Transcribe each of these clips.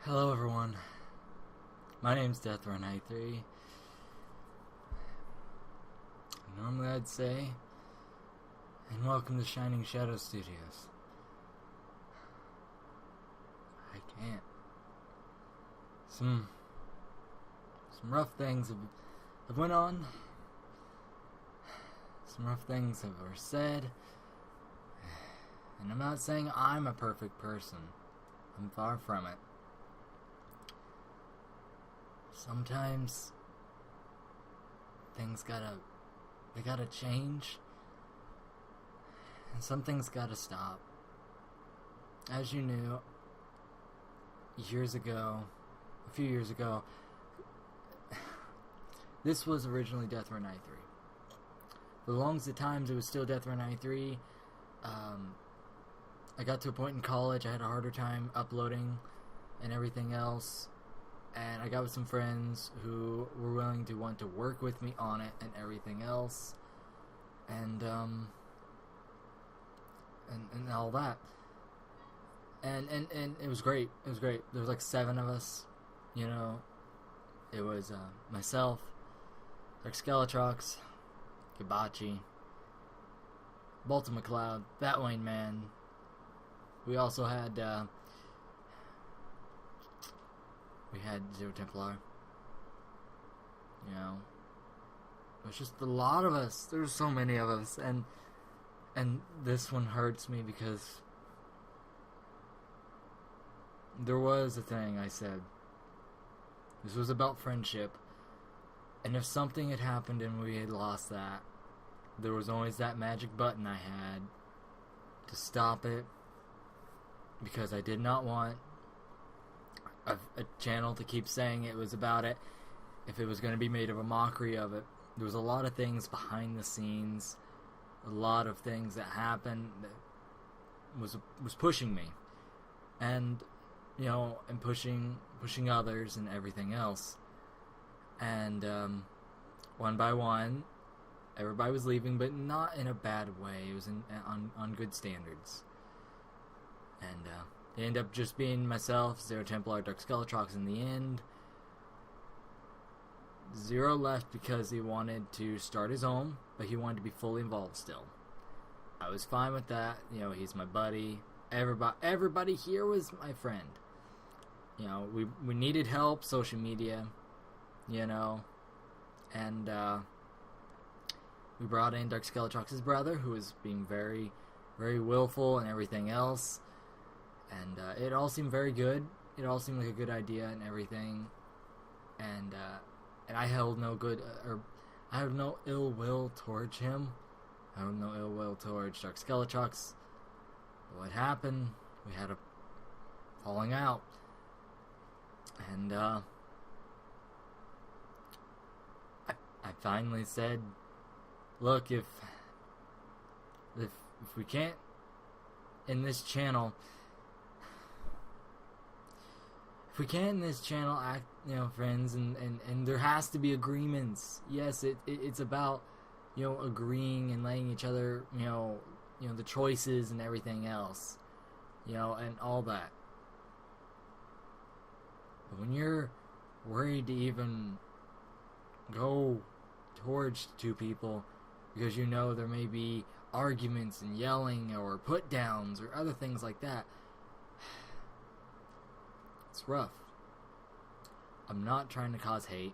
Hello everyone, my name's Death93. Normally I'd say, and welcome to Shining Shadow Studios. I can't. Some rough things have went on. Some rough things were said. And I'm not saying I'm a perfect person. I'm far from it. Sometimes things gotta change, and some things gotta stop. As you knew, a few years ago, this was originally Death Run 93. For the longest of times, it was still Death Run 93. I got to a point in college, I had a harder time uploading and everything else. And I got with some friends who were willing to want to work with me on it and everything else. And all that. And it was great. It was great. There was like 7 of us. You know, it was myself, like Skeletrox, Kibachi, Bolta McLeod, Batwing Man. We also had Zero Templar. You know, it was just a lot of us. There's so many of us, and this one hurts me because there was a thing I said. This was about friendship, and if something had happened and we had lost that, there was always that magic button I had to stop it, because I did not want a channel to keep saying it was about it if it was going to be made of a mockery of it. There was a lot of things behind the scenes, a lot of things that happened that was pushing me, and you know, and pushing others and everything else. And one by one, everybody was leaving, but not in a bad way. It was on good standards. And it ended up just being myself, Zero Templar, Dark Skeletrox in the end. Zero left because he wanted to start his own, but he wanted to be fully involved still. I was fine with that. You know, he's my buddy. Everybody here was my friend. You know, we needed help, social media, you know. And we brought in Dark Skeletrox's brother, who was being very, very willful and everything else. And it all seemed very good. It all seemed like a good idea and everything. And I held no I have no ill will towards him. I have no ill will towards Dark Skeletrox. But what happened? We had a falling out. And I finally said, look, if we can't in this channel. If we can in this channel act, you know, friends, and there has to be agreements. Yes, it's about, you know, agreeing and letting each other, you know, the choices and everything else, you know, and all that. But when you're worried to even go towards 2 people because you know there may be arguments and yelling or put downs or other things like that, it's rough. I'm not trying to cause hate.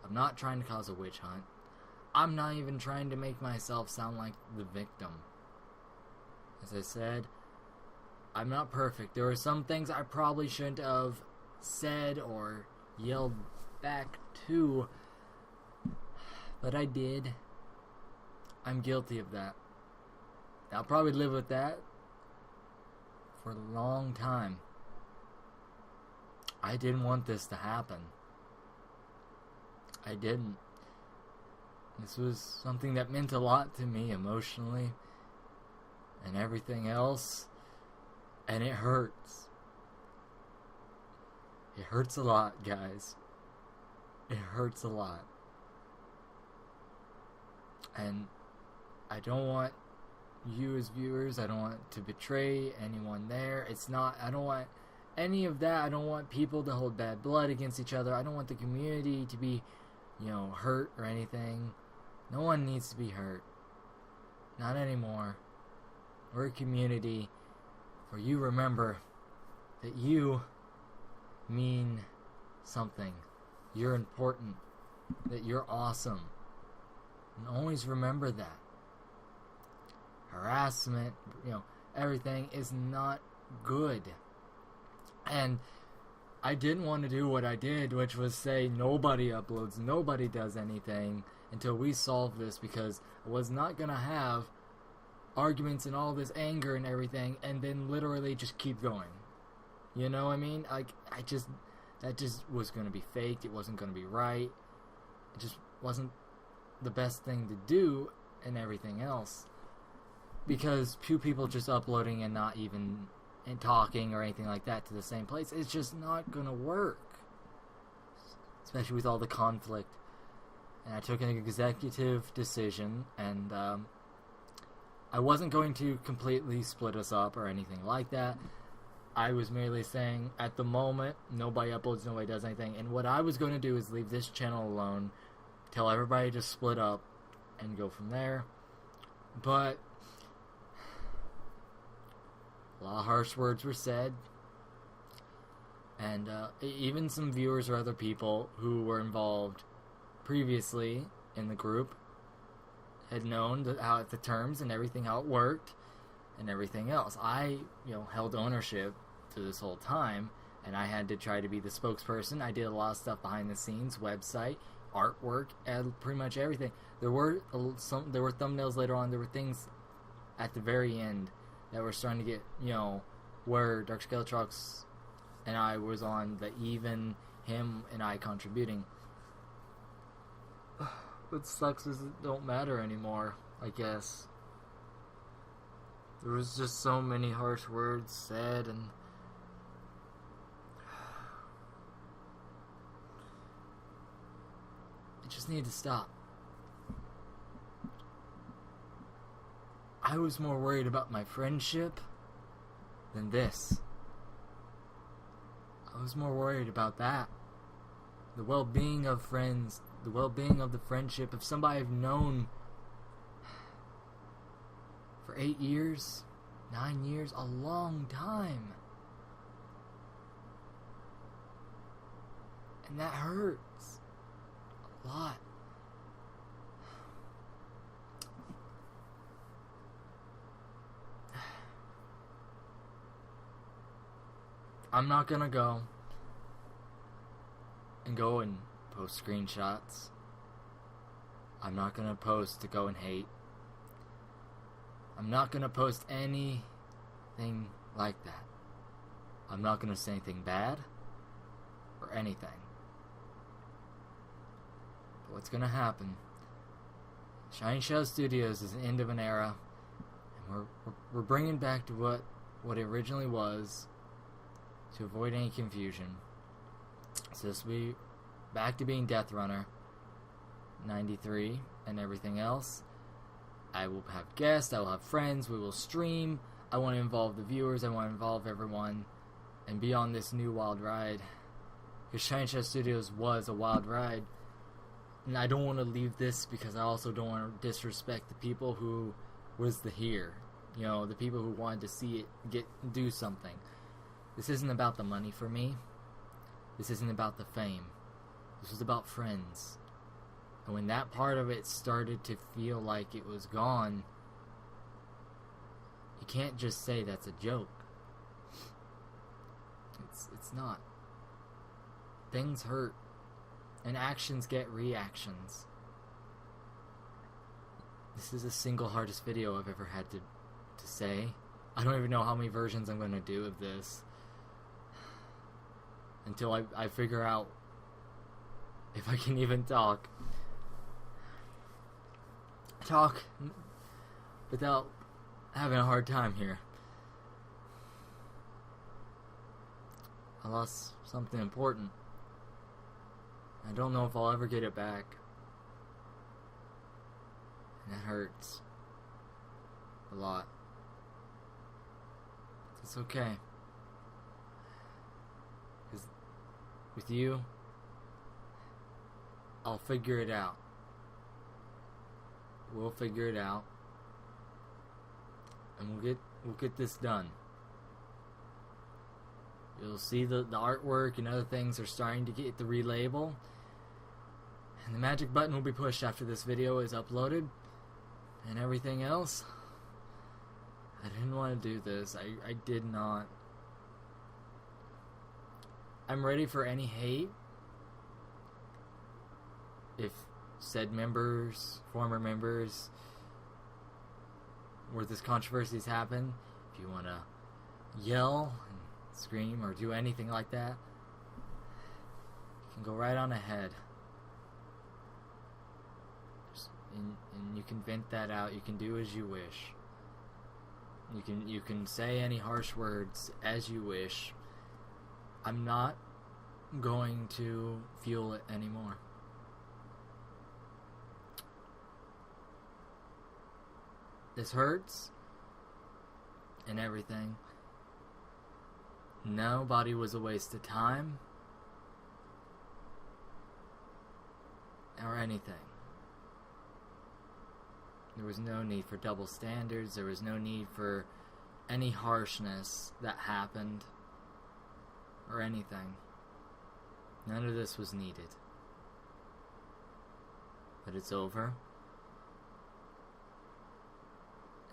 I'm not trying to cause a witch hunt. I'm not even trying to make myself sound like the victim. As I said, I'm not perfect. There are some things I probably shouldn't have said or yelled back to, but I did. I'm guilty of that. I'll probably live with that for a long time. I didn't want this to happen. I didn't. This was something that meant a lot to me emotionally and everything else, and it hurts. It hurts a lot, guys. It hurts a lot. And I don't want you as viewers, I don't want to betray anyone there. I don't want any of that. I don't want people to hold bad blood against each other. I don't want the community to be, hurt or anything. No one needs to be hurt. Not anymore. We're a community where you remember that you mean something. You're important. That you're awesome. And always remember that. Harassment, everything is not good. And I didn't want to do what I did, which was say nobody uploads, nobody does anything until we solve this, because I was not going to have arguments and all this anger and everything and then literally just keep going. You know what I mean? That just was going to be faked. It wasn't going to be right. It just wasn't the best thing to do and everything else. Because few people just uploading and not even and talking or anything like that to the same place, it's just not going to work. Especially with all the conflict. And I took an executive decision, and I wasn't going to completely split us up or anything like that. I was merely saying, at the moment, nobody uploads, nobody does anything. And what I was going to do is leave this channel alone, tell everybody to split up, and go from there. But a lot of harsh words were said. And even some viewers or other people who were involved previously in the group had known how the terms and everything, how it worked, and everything else. I, held ownership to this whole time, and I had to try to be the spokesperson. I did a lot of stuff behind the scenes, website, artwork, and pretty much everything. There were thumbnails later on. There were things at the very end that were starting to get, where Dark Skeletrox and I was on, that even him and I contributing. What sucks is it don't matter anymore, I guess. There was just so many harsh words said, and it just needed to stop. I was more worried about my friendship than this. I was more worried about that. The well-being of friends, the well-being of the friendship of somebody I've known for 8 years, 9 years, a long time. And that hurts a lot. I'm not gonna go and post screenshots. I'm not gonna post to go and hate. I'm not gonna post anything like that. I'm not gonna say anything bad or anything. But what's gonna happen? Shining Shadow Studios is the end of an era, and we're bringing back to what it originally was, to avoid any confusion. So this will be back to being Death Runner 93 and everything else. I will have guests, I will have friends, we will stream. I want to involve the viewers, I want to involve everyone and be on this new wild ride. Because Shining Shadow Studios was a wild ride. And I don't want to leave this because I also don't want to disrespect the people who was here. The people who wanted to see it do something. This isn't about the money for me. This isn't about the fame. This was about friends. And when that part of it started to feel like it was gone, you can't just say that's a joke. It's not. Things hurt. And actions get reactions. This is the single hardest video I've ever had to say. I don't even know how many versions I'm going to do of this. Until I figure out if I can even talk without having a hard time here. I lost something important. I don't know if I'll ever get it back. And that hurts a lot. It's okay. with you, I'll figure it out. We'll figure it out. And we'll get this done. You'll see the artwork and other things are starting to get the relabel. And the magic button will be pushed after this video is uploaded. And everything else. I didn't want to do this. I did not. I'm ready for any hate. If said members, former members, where this controversies happen, if you want to yell and scream or do anything like that, you can go right on ahead. And you can vent that out. You can do as you wish. You can say any harsh words as you wish. I'm not going to fuel it anymore. This hurts and everything. Nobody was a waste of time or anything. There was no need for double standards. There was no need for any harshness that happened or anything. None of this was needed. But it's over.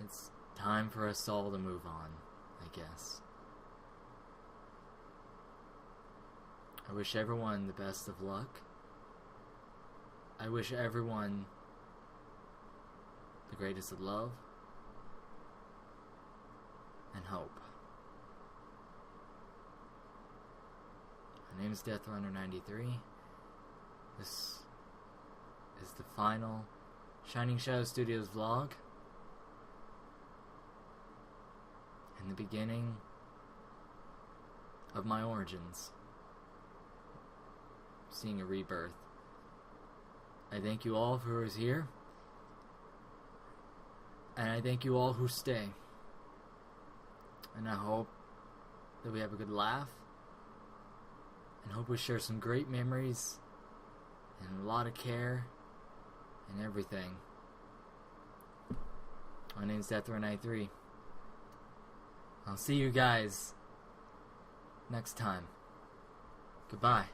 It's time for us all to move on, I guess. I wish everyone the best of luck. I wish everyone the greatest of love and hope. My name is DeathRunner93. This is the final Shining Shadow Studios vlog. And the beginning of my origins. Seeing a rebirth. I thank you all who is here. And I thank you all who stay. And I hope that we have a good laugh. And hope we share some great memories. And a lot of care. And everything. My name is DeathRunner93. I'll see you guys next time. Goodbye.